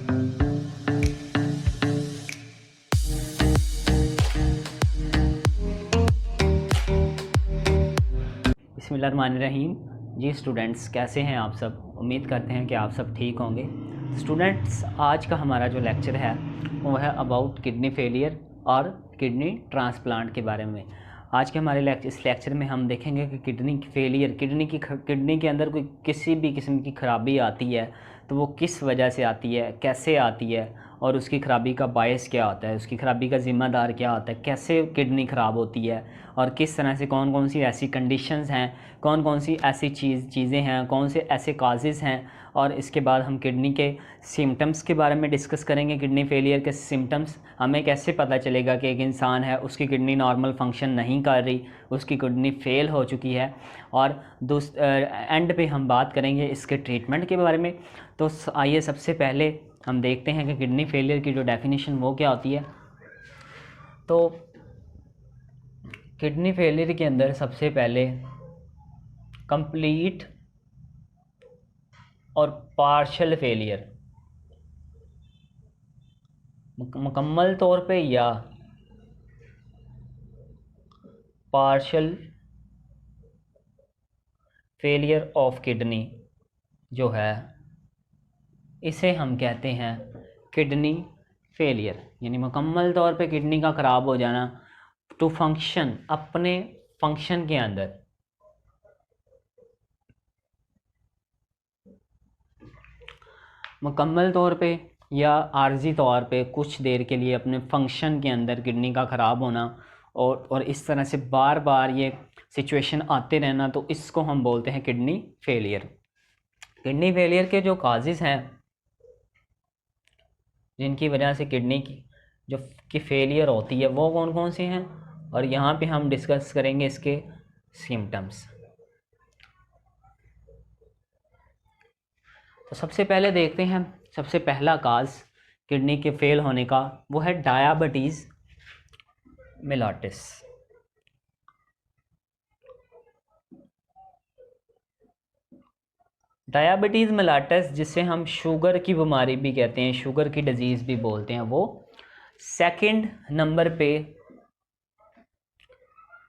बिस्मिल्लाहिर्रहमानिर्रहीम। जी स्टूडेंट्स, कैसे हैं आप सब? उम्मीद करते हैं कि आप सब ठीक होंगे। स्टूडेंट्स, आज का हमारा जो लेक्चर है वो है अबाउट किडनी फेलियर और किडनी ट्रांसप्लांट के बारे में। आज के हमारे इस लेक्चर में हम देखेंगे कि किडनी फेलियर, किडनी के अंदर कोई किसी भी किस्म की ख़राबी आती है तो वो किस वजह से आती है, कैसे आती है और उसकी ख़राबी का बायस क्या होता है, उसकी ख़राबी का ज़िम्मेदार क्या होता है, कैसे किडनी ख़राब होती है और किस तरह से कौन कौन सी ऐसी कंडीशंस हैं, कौन कौन सी ऐसी चीज़ें हैं, कौन से ऐसे काजेज़ हैं। और इसके बाद हम किडनी के सिम्टम्स के बारे में डिस्कस करेंगे। किडनी फेलियर के सिम्टम्स, हमें कैसे पता चलेगा कि एक इंसान है, उसकी किडनी नॉर्मल फंक्शन नहीं कर रही, उसकी किडनी फेल हो चुकी है। और एंड पे हम बात करेंगे इसके ट्रीटमेंट के बारे में। तो आइए सबसे पहले हम देखते हैं कि किडनी फेलियर की जो डेफिनेशन वो क्या होती है। तो किडनी फेलियर के अंदर सबसे पहले कंप्लीट और पार्शियल फेलियर, मुकम्मल तौर पे या पार्शियल फेलियर ऑफ किडनी जो है, इसे हम कहते हैं किडनी फेलियर। यानी मुकम्मल तौर पे किडनी का ख़राब हो जाना टू फंक्शन, अपने फंक्शन के अंदर। मुकम्मल तौर पे या आर्जी तौर पे कुछ देर के लिए अपने फंक्शन के अंदर किडनी का ख़राब होना और इस तरह से बार बार ये सिचुएशन आते रहना, तो इसको हम बोलते हैं किडनी फेलियर। किडनी फेलियर के जो काजेज़ हैं जिनकी वजह से किडनी की फेलियर होती है वो कौन कौन से हैं, और यहाँ पे हम डिस्कस करेंगे इसके सिम्टम्स। तो सबसे पहले देखते हैं, सबसे पहला काज किडनी के फेल होने का वो है डायबिटीज़ मेलाइटिस। डायबिटीज़ मेलाइटिस, जिसे हम शुगर की बीमारी भी कहते हैं, शुगर की डिजीज़ भी बोलते हैं, वो सेकंड नंबर पे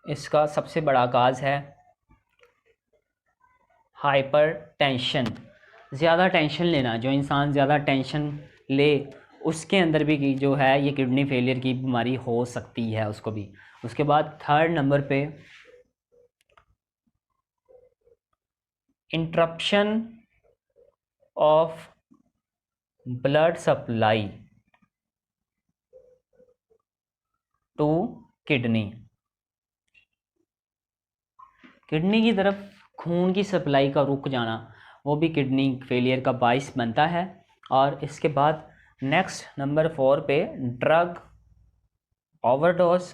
इसका सबसे बड़ा काज है हाइपर टेंशन। ज़्यादा टेंशन लेना, जो इंसान ज़्यादा टेंशन ले उसके अंदर भी जो है ये किडनी फेलियर की बीमारी हो सकती है उसको भी। उसके बाद थर्ड नंबर पे interruption of blood supply to kidney. Kidney की तरफ खून की सप्लाई का रुक जाना वो भी किडनी फेलियर का बाइस बनता है। और इसके बाद नेक्स्ट नंबर 4 पे ड्रग ओवरडोज,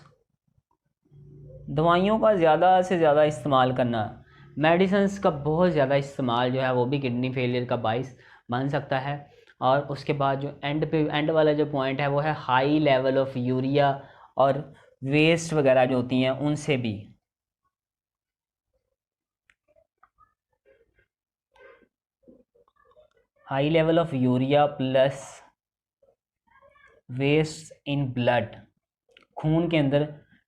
दवाइयों का ज़्यादा से ज़्यादा इस्तेमाल करना, मेडिसिन्स का बहुत ज़्यादा इस्तेमाल जो है वो भी किडनी फेलियर का बाइस बन सकता है। और उसके बाद जो एंड वाला जो पॉइंट है वो है हाई लेवल ऑफ यूरिया और वेस्ट वगैरह जो होती हैं उनसे भी। High level of urea plus waste in blood, खून के अंदर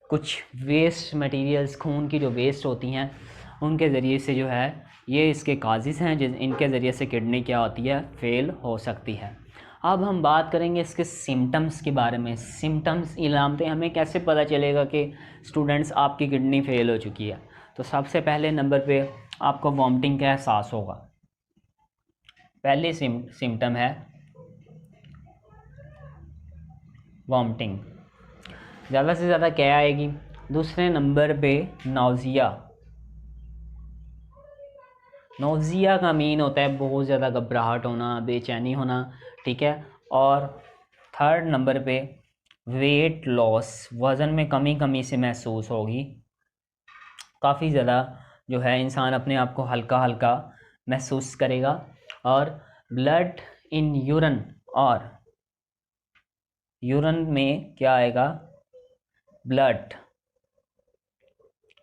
कुछ वेस्ट मटेरियल्स, खून की जो वेस्ट होती हैं उनके ज़रिए से जो है ये इसके काजेज़ हैं जिन इनके ज़रिए से किडनी क्या होती है, फेल हो सकती है। अब हम बात करेंगे इसके सिम्टम्स के बारे में। सिम्टम्स, इलामतें, हमें कैसे पता चलेगा कि स्टूडेंट्स आपकी किडनी फेल हो चुकी है। तो सबसे पहले नंबर पे आपको वॉमिटिंग का एहसास होगा। पहली सिम्टम है वॉमिटिंग, ज़्यादा से ज़्यादा क्या आएगी। दूसरे नंबर पे नौजिया। नौजिया का मीन होता है बहुत ज़्यादा घबराहट होना, बेचैनी होना, ठीक है। और थर्ड नंबर पे वेट लॉस, वज़न में कमी से महसूस होगी, काफ़ी ज़्यादा जो है इंसान अपने आप को हल्का हल्का महसूस करेगा। और ब्लड इन यूरिन, और यूरिन में क्या आएगा, ब्लड,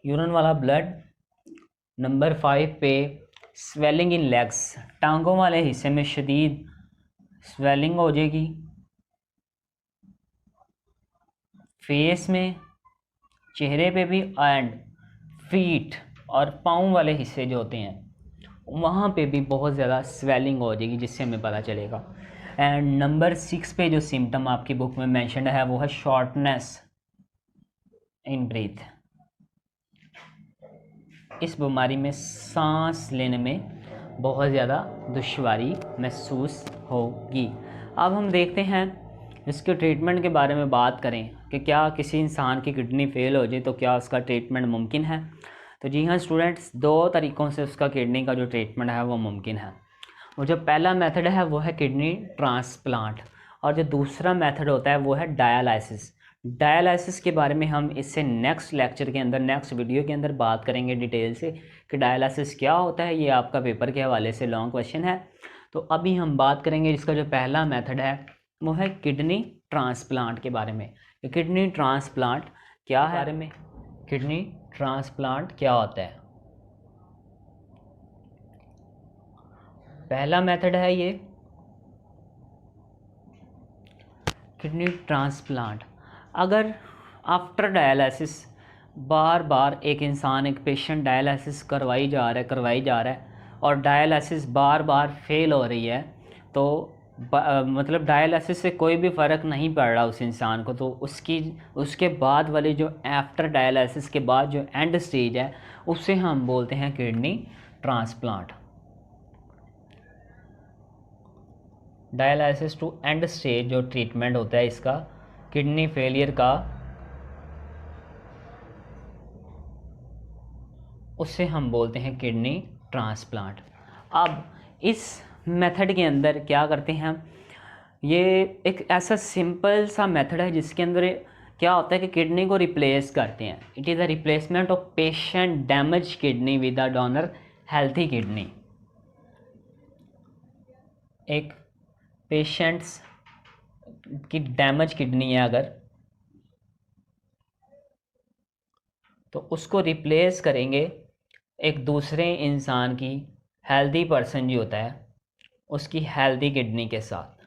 यूरिन वाला ब्लड। नंबर 5 पे स्वेलिंग इन लेग्स, टांगों वाले हिस्से में शदीद स्वेलिंग हो जाएगी फेस में, चेहरे पे भी, एंड फीट और पाँव वाले हिस्से जो होते हैं वहाँ पे भी बहुत ज़्यादा स्वेलिंग हो जाएगी, जिससे हमें पता चलेगा। एंड नंबर 6 पे जो सिम्टम आपकी बुक में मेंशन्ड है वो है शॉर्टनेस इन ब्रीथ। इस बीमारी में सांस लेने में बहुत ज़्यादा दुश्वारी महसूस होगी। अब हम देखते हैं इसके ट्रीटमेंट के बारे में बात करें कि क्या किसी इंसान की किडनी फेल हो जाए तो क्या उसका ट्रीटमेंट मुमकिन है। तो जी हाँ स्टूडेंट्स, 2 तरीक़ों से उसका किडनी का जो ट्रीटमेंट है वो मुमकिन है। और जो पहला मेथड है वो है किडनी ट्रांसप्लांट, और जो दूसरा मेथड होता है वो है डायलिसिस। डायलिसिस के बारे में हम इससे नेक्स्ट लेक्चर के अंदर, नेक्स्ट वीडियो के अंदर बात करेंगे डिटेल से कि डायलिसिस क्या होता है। ये आपका पेपर के हवाले से लॉन्ग क्वेश्चन है। तो अभी हम बात करेंगे इसका जो पहला मेथड है वो है किडनी ट्रांसप्लांट के बारे में। किडनी ट्रांसप्लांट क्या है, बारे में किडनी ट्रांसप्लांट क्या होता है। पहला मेथड है ये किडनी ट्रांसप्लांट। अगर आफ्टर डायलिसिस बार बार एक इंसान, एक पेशेंट डायलिसिस करवाई जा रहा है और डायलिसिस बार बार फेल हो रही है, तो मतलब डायलिसिस से कोई भी फ़र्क नहीं पड़ रहा उस इंसान को, तो उसके बाद वाली जो आफ्टर डायलिसिस के बाद जो एंड स्टेज है उसे हम बोलते हैं kidney transplant. Dialysis to end stage जो ट्रीटमेंट होता है इसका किडनी फेलियर का, उससे हम बोलते हैं किडनी ट्रांसप्लांट। अब इस मेथड के अंदर क्या करते हैं, ये एक ऐसा सिंपल सा मेथड है जिसके अंदर क्या होता है कि किडनी को रिप्लेस करते हैं। It is a replacement of patient damage kidney with a donor healthy kidney. एक पेशेंट्स की डैमेज किडनी है अगर, तो उसको रिप्लेस करेंगे एक दूसरे इंसान की, हेल्दी पर्सन जो होता है उसकी हेल्दी किडनी के साथ।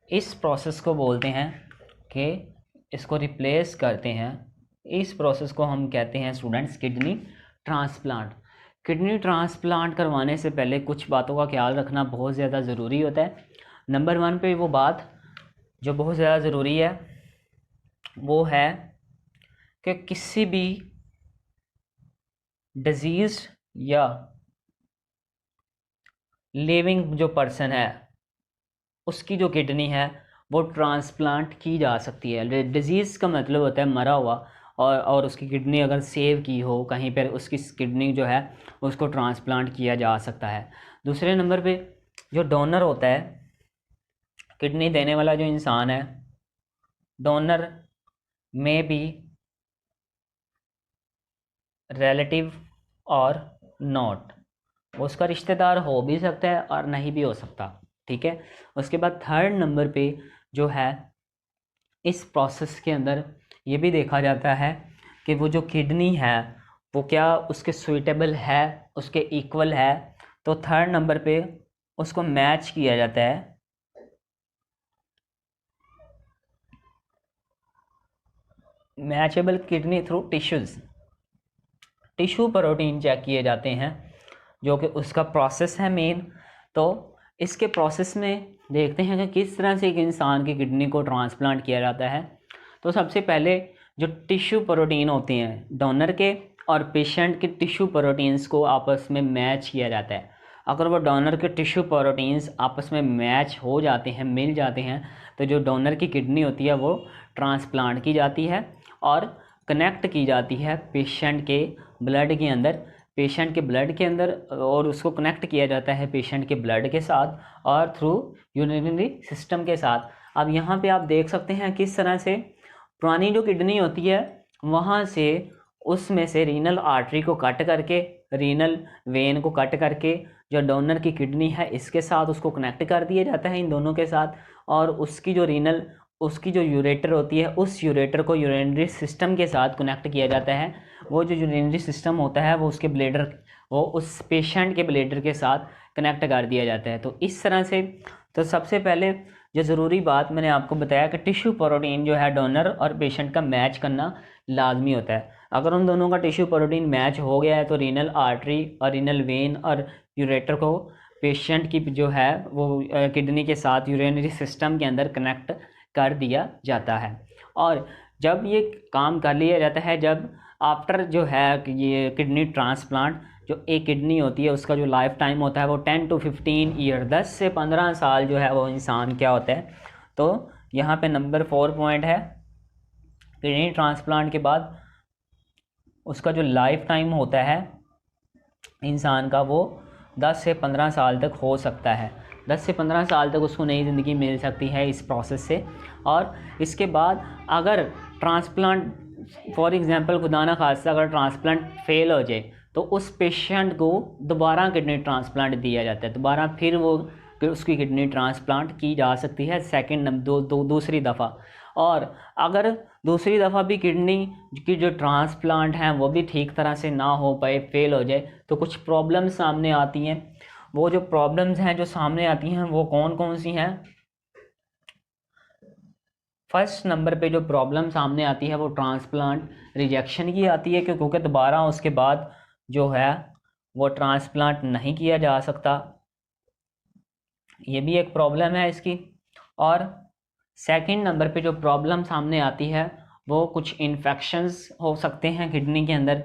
इस प्रोसेस को बोलते हैं कि इसको रिप्लेस करते हैं, इस प्रोसेस को हम कहते हैं students kidney transplant. Kidney transplant करवाने से पहले कुछ बातों का ख्याल रखना बहुत ज़्यादा ज़रूरी होता है। नंबर 1 पे वो बात जो बहुत ज़्यादा ज़रूरी है वो है कि किसी भी डिजीज़ या लिविंग जो पर्सन है उसकी जो किडनी है वो ट्रांसप्लांट की जा सकती है। डिजीज़ का मतलब होता है मरा हुआ, और उसकी किडनी अगर सेव की हो कहीं पर, उसकी किडनी जो है उसको ट्रांसप्लांट किया जा सकता है। दूसरे नंबर पे जो डोनर होता है, किडनी देने वाला जो इंसान है, डोनर में भी रिलेटिव और नॉट, उसका रिश्तेदार हो भी सकता है और नहीं भी हो सकता, ठीक है। उसके बाद थर्ड नंबर पे जो है इस प्रोसेस के अंदर ये भी देखा जाता है कि वो जो किडनी है वो क्या उसके सुइटेबल है, उसके इक्वल है। तो थर्ड नंबर पे उसको मैच किया जाता है matchable kidney through tissues. Tissue protein check किए जाते हैं जो कि उसका प्रोसेस है मेन। तो इसके प्रोसेस में देखते हैं कि किस तरह से एक इंसान की किडनी को ट्रांसप्लांट किया जाता है। तो सबसे पहले जो टिश्यू प्रोटीन होते हैं डोनर के और पेशेंट के टिश्यू प्रोटीन्स को आपस में मैच किया जाता है। अगर वो डोनर के टिश्यू प्रोटीन्स आपस में मैच हो जाते हैं, मिल जाते हैं, तो जो डोनर की किडनी होती है वो ट्रांसप्लांट की जाती है और कनेक्ट की जाती है पेशेंट के ब्लड के अंदर, और उसको कनेक्ट किया जाता है पेशेंट के ब्लड के साथ और थ्रू यूरिनरी सिस्टम के साथ। अब यहाँ पे आप देख सकते हैं किस तरह से पुरानी जो किडनी होती है वहाँ से, उसमें से रीनल आर्टरी को कट करके, रीनल वेन को कट करके जो डोनर की किडनी है इसके साथ उसको कनेक्ट कर दिया जाता है इन दोनों के साथ, और उसकी जो यूरेटर होती है उस यूरेटर को यूरिनरी सिस्टम के साथ कनेक्ट किया जाता है। वो जो यूरिनरी सिस्टम होता है वो उसके ब्लैडर वो उस पेशेंट के ब्लैडर के साथ कनेक्ट कर दिया जाता है। तो इस तरह से तो सबसे पहले जो ज़रूरी बात मैंने आपको बताया कि टिश्यू प्रोटीन जो है डोनर और पेशेंट का मैच करना लाजमी होता है। अगर उन दोनों का टिश्यू प्रोटीन मैच हो गया है तो रीनल आर्टरी और रीनल वेन और यूरेटर को पेशेंट की जो है वो किडनी के साथ यूरिनरी सिस्टम के अंदर कनेक्ट कर दिया जाता है। और जब ये काम कर लिया जाता है, जब आफ्टर जो है ये किडनी ट्रांसप्लांट, जो एक किडनी होती है उसका जो लाइफ टाइम होता है वो 10 to 15 ईयर, 10 से 15 साल जो है वो इंसान क्या होता है। तो यहाँ पे नंबर 4 पॉइंट है, किडनी ट्रांसप्लांट के बाद उसका जो लाइफ टाइम होता है इंसान का वो 10 से 15 साल तक हो सकता है। 10 से 15 साल तक उसको नई ज़िंदगी मिल सकती है इस प्रोसेस से। और इसके बाद अगर ट्रांसप्लांट फॉर एग्ज़ाम्पल खुदा ना खास्ता अगर ट्रांसप्लांट फेल हो जाए तो उस पेशेंट को दोबारा किडनी ट्रांसप्लांट दिया जाता है, दोबारा फिर वो उसकी किडनी ट्रांसप्लांट की जा सकती है दूसरी दफ़ा। और अगर दूसरी दफ़ा भी किडनी की जो ट्रांसप्लांट हैं वो भी ठीक तरह से ना हो पाए, फेल हो जाए, तो कुछ प्रॉब्लम्स सामने आती हैं। वो जो प्रॉब्लम्स हैं जो सामने आती हैं वो कौन कौन सी हैं। फर्स्ट नंबर पे जो प्रॉब्लम सामने आती है वो ट्रांसप्लांट रिजेक्शन की आती है, क्योंकि दोबारा उसके बाद जो है वो ट्रांसप्लांट नहीं किया जा सकता, ये भी एक प्रॉब्लम है इसकी। और सेकंड नंबर पे जो प्रॉब्लम सामने आती है वो कुछ इन्फेक्शंस हो सकते हैं किडनी के अंदर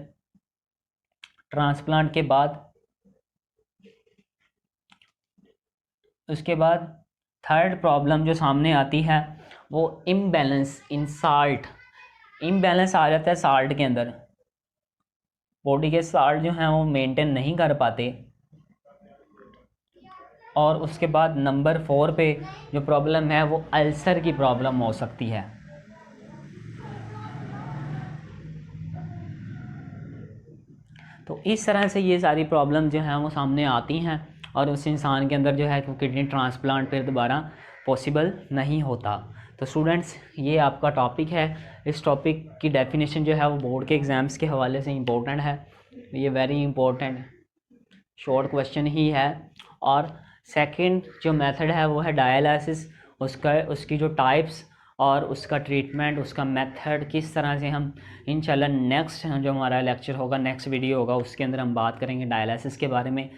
ट्रांसप्लांट के बाद। उसके बाद थर्ड प्रॉब्लम जो सामने आती है वो इम्बैलेंस इन साल्ट, इम्बैलेंस आ जाता है साल्ट के अंदर, बॉडी के साल्ट जो हैं वो मेंटेन नहीं कर पाते। और उसके बाद नंबर 4 पे जो प्रॉब्लम है वो अल्सर की प्रॉब्लम हो सकती है। तो इस तरह से ये सारी प्रॉब्लम जो हैं वो सामने आती हैं और उस इंसान के अंदर जो है कि किडनी ट्रांसप्लांट फिर दोबारा पॉसिबल नहीं होता। तो स्टूडेंट्स ये आपका टॉपिक है, इस टॉपिक की डेफिनेशन जो है वो बोर्ड के एग्ज़ाम्स के हवाले से इम्पोर्टेंट है, ये वेरी इंपॉर्टेंट शॉर्ट क्वेश्चन ही है। और सेकंड जो मेथड है वो है डायलिसिस, उसकी जो टाइप्स और उसका ट्रीटमेंट, उसका मेथड किस तरह से हम इंशाल्लाह नेक्स्ट जो हमारा लेक्चर होगा, नेक्स्ट वीडियो होगा उसके अंदर हम बात करेंगे डायलिसिस के बारे में।